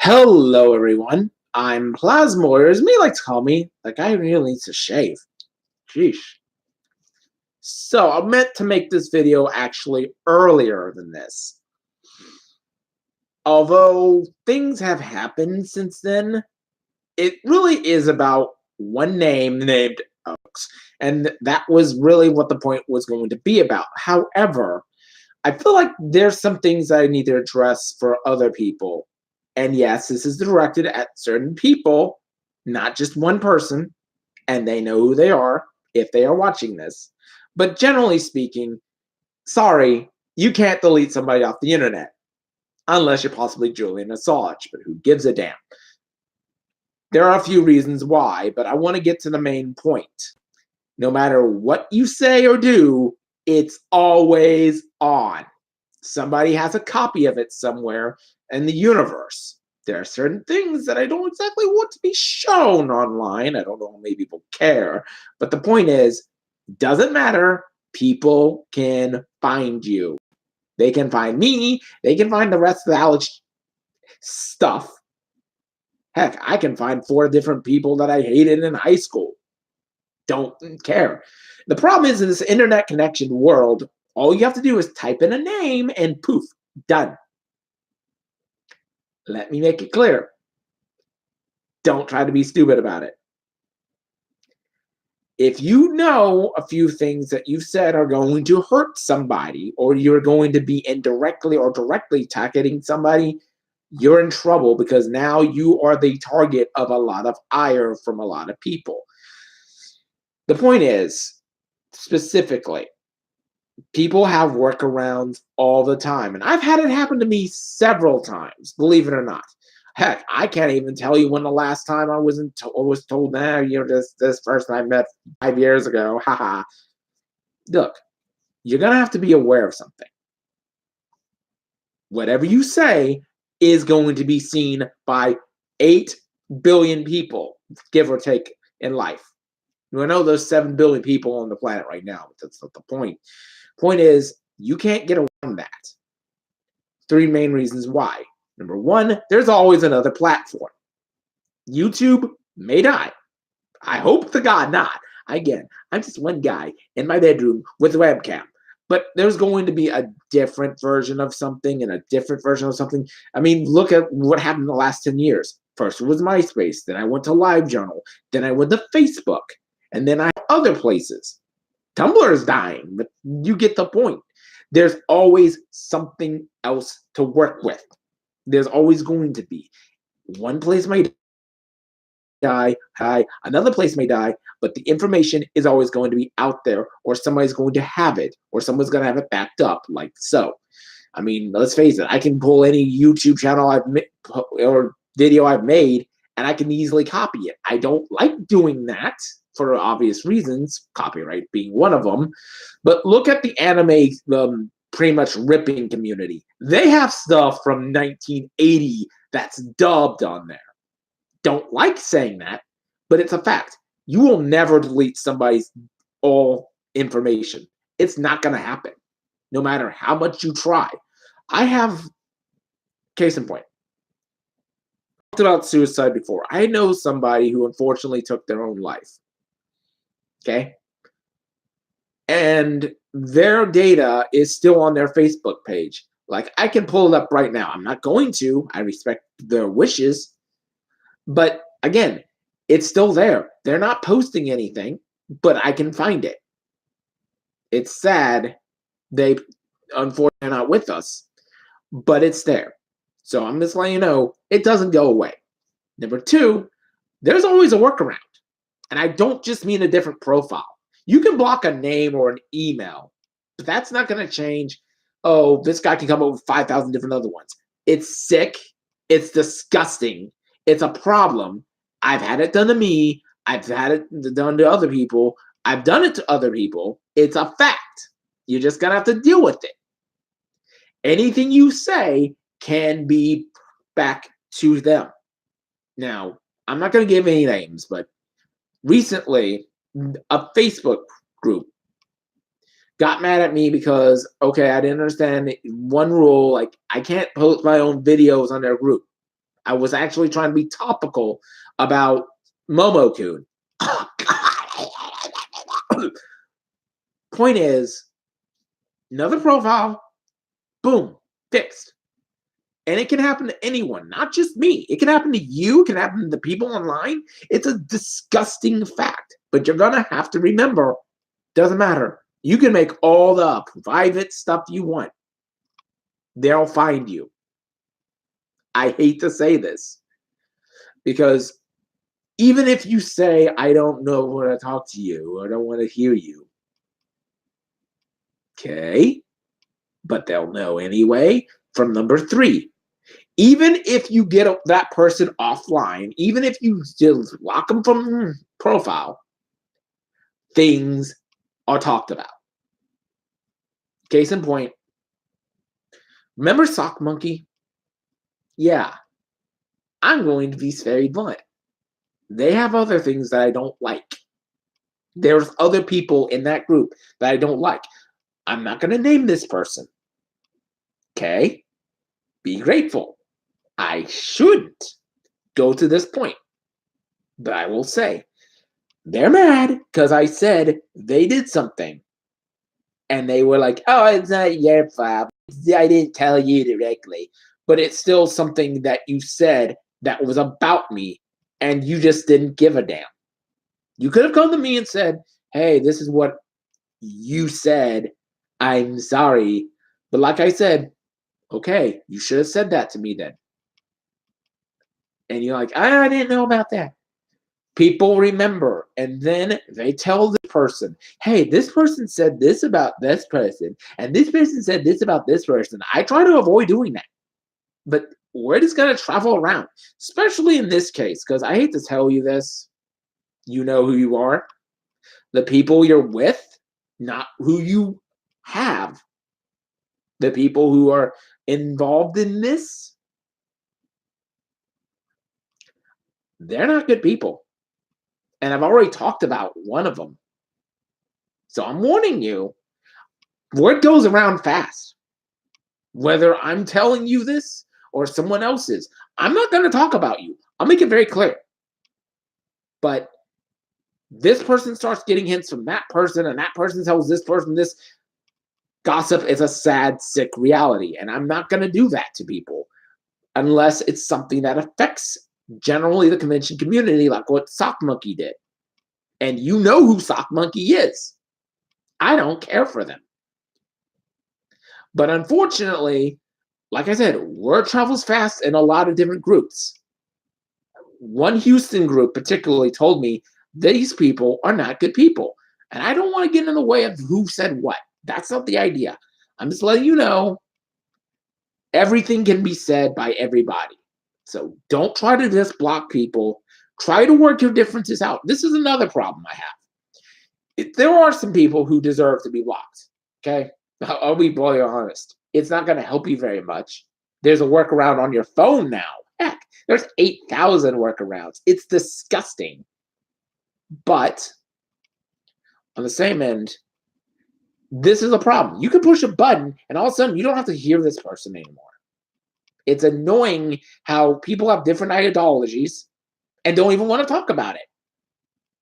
Hello, everyone. I'm Plasma or as me like to call me. The guy who really needs to shave. Sheesh. So I meant to make this video actually earlier than this. Although things have happened since then, it really is about one name named Oaks. And that was really what the point was going to be about. However, I feel like there's some things I need to address for other people. And yes, this is directed at certain people, not just one person, and they know who they are if they are watching this. But generally speaking, sorry, you can't delete somebody off the internet unless you're possibly Julian Assange, but who gives a damn? There are a few reasons why, but I want to get to the main point. No matter what you say or do, it's always on. Somebody has a copy of it somewhere in the universe. There are certain things that I don't exactly want to be shown online. I don't know how many people care. But the point is, doesn't matter. People can find you. They can find me. They can find the rest of the Alex stuff. Heck, I can find 4 different people that I hated in high school. Don't care. The problem is in this internet connection world, all you have to do is type in a name and poof, done. Let me make it clear. Don't try to be stupid about it. If you know a few things that you've said are going to hurt somebody, or you're going to be indirectly or directly targeting somebody, you're in trouble because now you are the target of a lot of ire from a lot of people. The point is, specifically, people have workarounds all the time. And I've had it happen to me several times, believe it or not. Heck, I can't even tell you when the last time I was told, nah, this person I met 5 years ago. Haha. Look, you're gonna have to be aware of something. Whatever you say is going to be seen by 8 billion people, give or take, in life. I know there's 7 billion people on the planet right now, but that's not the point. Point is, you can't get around that. 3 main reasons why. Number 1, there's always another platform. YouTube may die. I hope to God not. Again, I'm just one guy in my bedroom with a webcam. But there's going to be a different version of something and a different version of something. I mean, look at what happened in the last 10 years. First it was MySpace, then I went to LiveJournal, then I went to Facebook, and then I have other places. Tumblr is dying, but you get the point. There's always something else to work with. There's always going to be. One place may die, another place may die, but the information is always going to be out there, or somebody's going to have it, or someone's going to have it backed up, like so. I mean, let's face it, I can pull any YouTube channel or video I've made, and I can easily copy it. I don't like doing that for obvious reasons, copyright being one of them. But look at the anime pretty much ripping community. They have stuff from 1980 that's dubbed on there. Don't like saying that, but it's a fact. You will never delete somebody's all information. It's not going to happen, no matter how much you try. I have, case in point, talked about suicide before. I know somebody who unfortunately took their own life. Okay? And their data is still on their Facebook page. Like, I can pull it up right now. I'm not going to. I respect their wishes. But again, it's still there. They're not posting anything, but I can find it. It's sad they unfortunately are not with us, but it's there. So I'm just letting you know, it doesn't go away. Number 2, there's always a workaround. And I don't just mean a different profile. You can block a name or an email, but that's not going to change. Oh, this guy can come up with 5,000 different other ones. It's sick. It's disgusting. It's a problem. I've had it done to me. I've had it done to other people. I've done it to other people. It's a fact. You're just going to have to deal with it. Anything you say can be back to them. Now, I'm not going to give any names, but recently, a Facebook group got mad at me because, okay, I didn't understand one rule, like I can't post my own videos on their group. I was actually trying to be topical about Momo-kun. Point is, another profile, boom, fixed. And it can happen to anyone, not just me. It can happen to you. It can happen to the people online. It's a disgusting fact. But you're going to have to remember, doesn't matter. You can make all the private stuff you want. They'll find you. I hate to say this. Because even if you say, I don't know when to talk to you, or I don't want to hear you. Okay. But they'll know anyway. From number 3. Even if you get that person offline, even if you still lock them from profile, things are talked about. Case in point, remember Sock Monkey? Yeah, I'm going to be very blunt. They have other things that I don't like. There's other people in that group that I don't like. I'm not going to name this person. Okay? Be grateful. I shouldn't go to this point. But I will say, they're mad because I said they did something. And they were like, oh, it's not your fault. I didn't tell you directly. But it's still something that you said that was about me, and you just didn't give a damn. You could have come to me and said, hey, this is what you said. I'm sorry. But like I said, okay, you should have said that to me then. And you're like, I didn't know about that. People remember, and then they tell the person, hey, this person said this about this person, and this person said this about this person. I try to avoid doing that. But word is going to travel around, especially in this case, because I hate to tell you this. You know who you are. The people you're with, not who you have. The people who are involved in this, they're not good people. And I've already talked about one of them. So I'm warning you, word goes around fast. Whether I'm telling you this or someone else is, I'm not going to talk about you. I'll make it very clear. But this person starts getting hints from that person, and that person tells this person this. Gossip is a sad, sick reality, and I'm not going to do that to people unless it's something that affects generally the convention community, like what Sock Monkey did. And you know who Sock Monkey is. I don't care for them. But unfortunately, like I said, word travels fast in a lot of different groups. One Houston group particularly told me these people are not good people. And I don't want to get in the way of who said what. That's not the idea. I'm just letting you know everything can be said by everybody. So don't try to just block people. Try to work your differences out. This is another problem I have. There are some people who deserve to be blocked. Okay? I'll be brutally honest. It's not going to help you very much. There's a workaround on your phone now. Heck, there's 8,000 workarounds. It's disgusting. But on the same end, this is a problem. You can push a button, and all of a sudden, you don't have to hear this person anymore. It's annoying how people have different ideologies and don't even want to talk about it.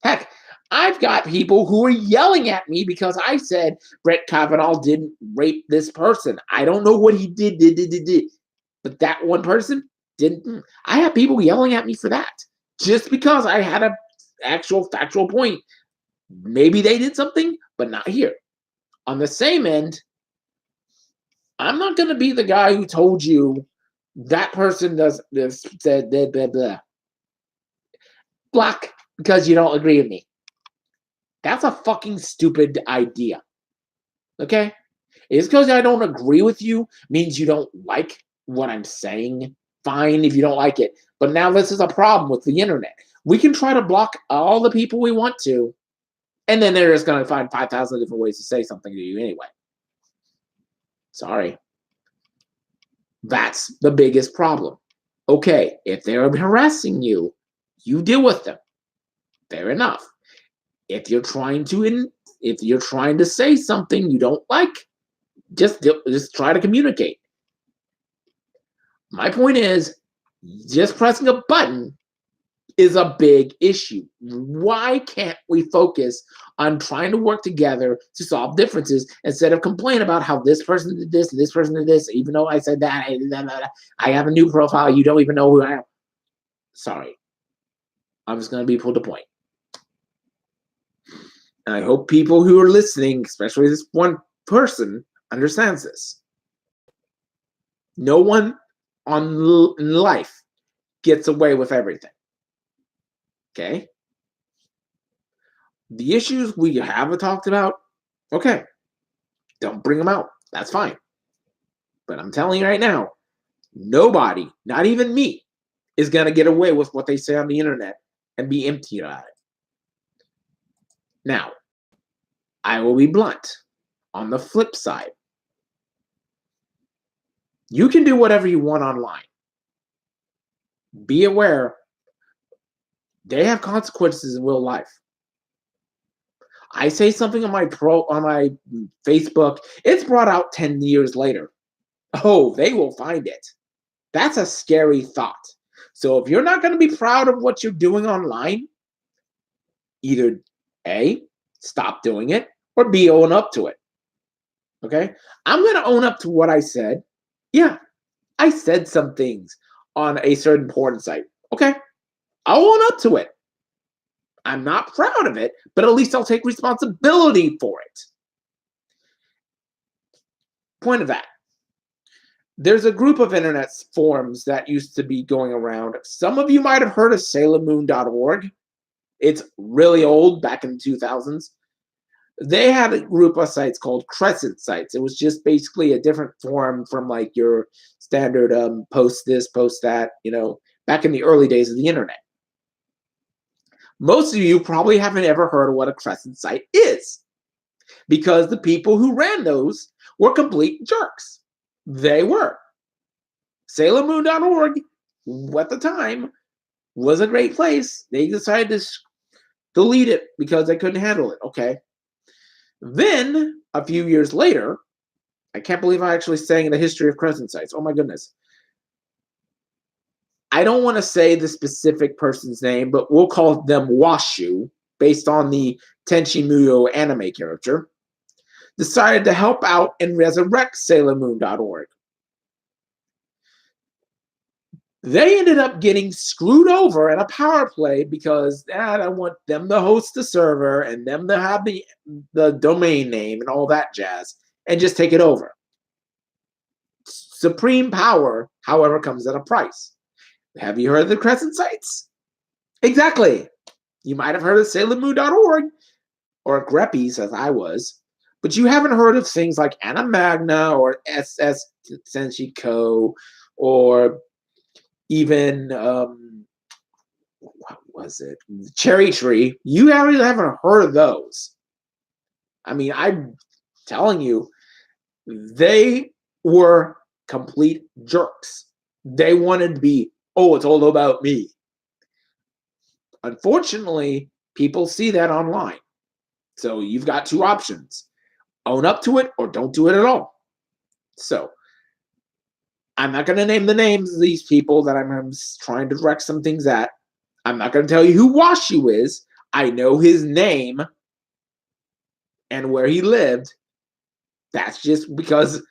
Heck, I've got people who are yelling at me because I said Brett Kavanaugh didn't rape this person. I don't know what he did. But that one person didn't. I have people yelling at me for that. Just because I had an actual factual point. Maybe they did something, but not here. On the same end, I'm not going to be the guy who told you that person does this, said blah, blah, blah. Block because you don't agree with me. That's a fucking stupid idea. Okay? It's because I don't agree with you means you don't like what I'm saying. Fine if you don't like it. But now this is a problem with the internet. We can try to block all the people we want to, and then they're just going to find 5,000 different ways to say something to you anyway. Sorry. That's the biggest problem. Okay, if they're harassing you, you deal with them. Fair enough. If you're trying to say something you don't like, just try to communicate. My point is, Just pressing a button is a big issue. Why can't we focus on trying to work together to solve differences instead of complain about how this person did this and this person did this, even though I said that, I have a new profile, you don't even know who I am. Sorry. I'm just going to be pulled to point. And I hope people who are listening, especially this one person, understands this. No one in life gets away with everything. Okay? The issues we have talked about, okay, don't bring them out. That's fine. But I'm telling you right now, nobody, not even me, is going to get away with what they say on the internet and be empty about it. Now, I will be blunt. On the flip side, you can do whatever you want online. Be aware, they have consequences in real life. I say something on my Facebook, it's brought out 10 years later. Oh, they will find it. That's a scary thought. So if you're not going to be proud of what you're doing online, either A, stop doing it, or B, own up to it. Okay? I'm going to own up to what I said. Yeah, I said some things on a certain porn site. Okay, I'll own up to it. I'm not proud of it, but at least I'll take responsibility for it. Point of that. There's a group of internet forums that used to be going around. Some of you might have heard of SailorMoon.org. It's really old, back in the 2000s. They had a group of sites called Crescent sites. It was just basically a different forum from like your standard post this, post that, back in the early days of the internet. Most of you probably haven't ever heard of what a Crescent site is, because the people who ran those were complete jerks. They were. SailorMoon.org, at the time, was a great place. They decided to delete it because they couldn't handle it. Okay. Then, a few years later, I can't believe I'm actually saying the history of Crescent sites. Oh my goodness. I don't want to say the specific person's name, but we'll call them Washu, based on the Tenchi Muyo anime character, decided to help out and resurrect SailorMoon.org. They ended up getting screwed over in a power play because I want them to host the server and them to have the domain name and all that jazz and just take it over. Supreme power, however, comes at a price. Have you heard of the Crescent sites? Exactly. You might have heard of SailorMoon.org or Greppies, as I was, but you haven't heard of things like Anna Magna or SS Senshi Co. or even what was it? Cherry Tree. You haven't heard of those. I mean, I'm telling you, they were complete jerks. They wanted to be, oh, it's all about me. Unfortunately, people see that online. So you've got two options. Own up to it or don't do it at all. So I'm not going to name the names of these people that I'm trying to direct some things at. I'm not going to tell you who Washu is. I know his name and where he lived. That's just because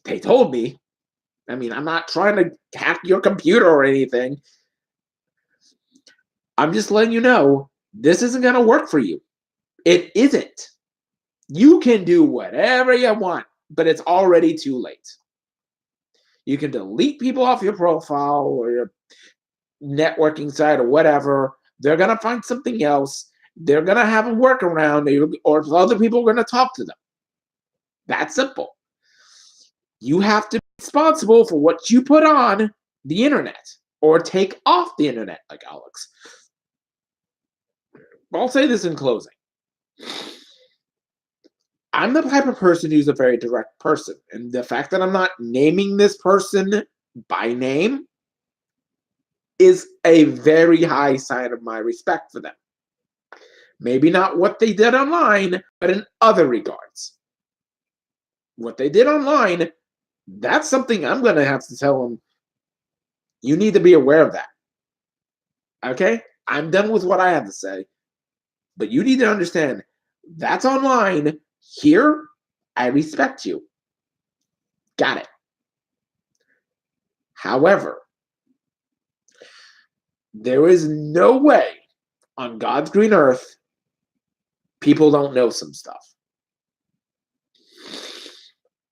they told me. I mean, I'm not trying to hack your computer or anything. I'm just letting you know this isn't going to work for you. It isn't. You can do whatever you want, but it's already too late. You can delete people off your profile or your networking site or whatever. They're going to find something else. They're going to have a workaround, or other people are going to talk to them. That's simple. You have to be responsible for what you put on the internet or take off the internet, like Alex. I'll say this in closing. I'm the type of person who's a very direct person. And the fact that I'm not naming this person by name is a very high sign of my respect for them. Maybe not what they did online, but in other regards. What they did online, that's something I'm going to have to tell them. You need to be aware of that. Okay? I'm done with what I have to say. But you need to understand that's online. Here, I respect you. Got it. However, there is no way on God's green earth people don't know some stuff.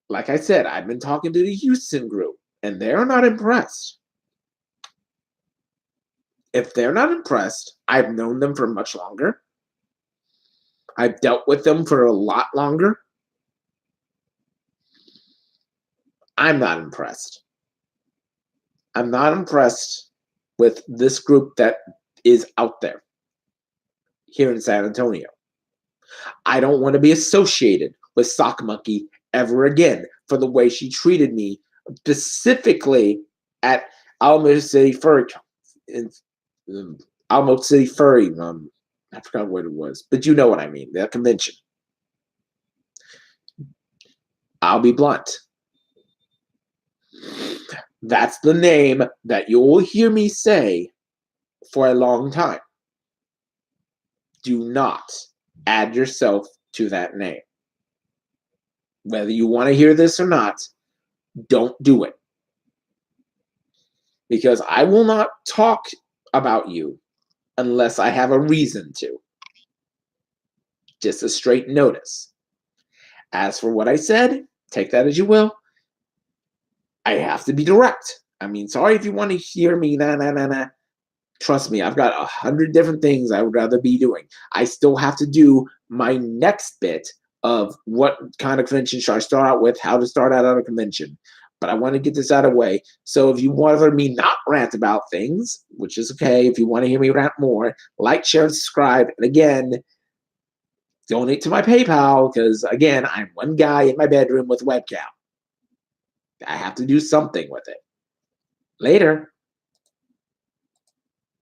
Like I said, I've been talking to the Houston group, and they're not impressed. If they're not impressed, I've known them for much longer. I've dealt with them for a lot longer. I'm not impressed. I'm not impressed with this group that is out there here in San Antonio. I don't want to be associated with Sock Monkey ever again for the way she treated me, specifically at Alamo City Furry. Alamo City Furry. I forgot what it was, but you know what I mean. That convention. I'll be blunt. That's the name that you'll hear me say for a long time. Do not add yourself to that name. Whether you want to hear this or not, don't do it. Because I will not talk about you unless I have a reason to. Just a straight notice. As for what I said, take that as you will. I have to be direct. I mean, sorry if you want to hear me, Trust me, I've got 100 different things I would rather be doing. I still have to do my next bit of what kind of convention should I start out with, how to start out on a convention. But I want to get this out of the way. So if you want to hear me not rant about things, which is okay, if you want to hear me rant more, like, share, and subscribe. And again, donate to my PayPal because, again, I'm one guy in my bedroom with a webcam. I have to do something with it. Later.